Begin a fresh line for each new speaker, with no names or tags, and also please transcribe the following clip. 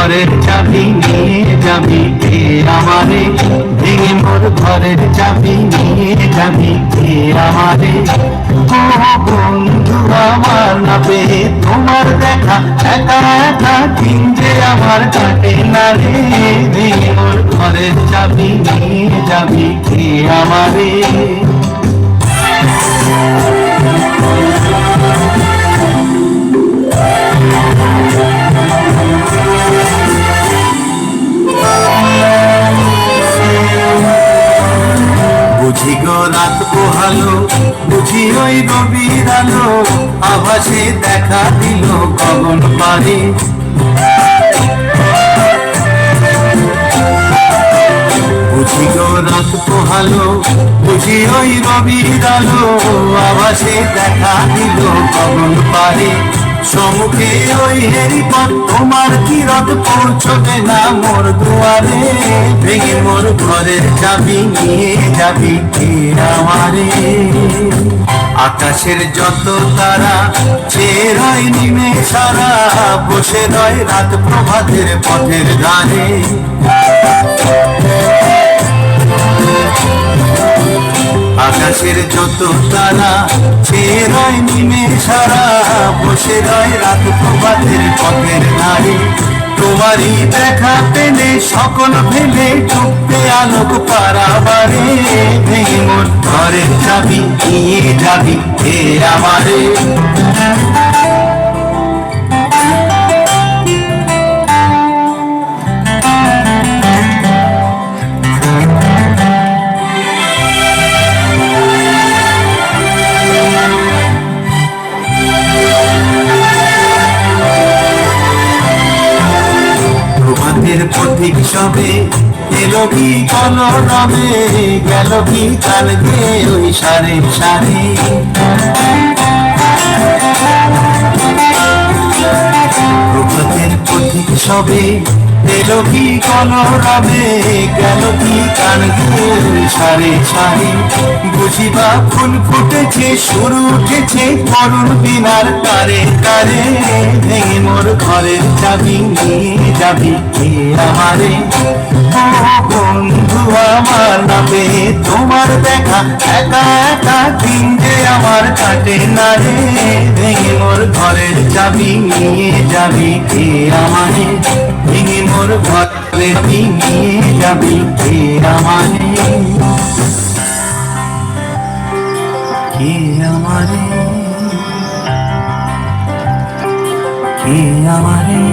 ঘরের চাবি নিয়ে যাবি কে আমারে, ভেঙে মোর ঘরের চাবি নিয়ে যাবি কে আমারে। ও বন্ধু আমার না পেয়ে তোমার দেখা, একা একা দিন যে আমার কাটে না রে, ভেঙে মোর ঘরের চাবি নিয়ে যাবি কে আমারে। বুঝি গো রাত পোহালো, বুঝি ওই গভীর আলো, আভাসে দেখা দিল গগন পারে। বুঝি গো রাত পোহালো, বুঝি ওই গভীর আলো, আভাসে দেখা দিল গগন পারে। সম্মুখে ওই হেরিপথ তোমার কিরত পৌঁছবে না মোর দুয়ারে, ভেঙে মোর ঘরের চাবি নিয়ে যাবি কে আমারে। আকাশের যত তারা চেয়ে রয় নিমে সারা, বসে রয় রাত প্রভাতের পথের ধারে। আকাশের যত তারা চেয়ে রয় নিমে সারা, বসে রয় রাত প্রভাতের পথের ধারে। তোমারই দেখা পেলে সকল ভেবে ডুবতে আলোক পারাবারে, ভেঙে মোর ঘরের চাবি নিয়ে যাবি কে আমারে। পথিক সবে এলো কি কলরবে, গেল কি কাল গে ওই সারে সারে। প্রভাতের পথিক সবে এলো কি কলরবে, গেল কি কাল গে ওই সারে সারে। বুঝিবা ফুল ফুটেছে, শুরু উঠেছে করুণ বিনার কারে কারে, ভেঙে মোর ঘরের চাবি নিয়ে যাবি কে আমারে। ও বন্ধু আমার না পেয়ে তোমার দেখা, একা একা দিন যে আমার কাটে না রে, ভেঙে মোর ঘরের চাবি নিয়ে যাবি কে আমারে, ভেঙে মোর ঘরের চাবি নিয়ে যাবি কে আমারে, কে আমারে, কে আমারে।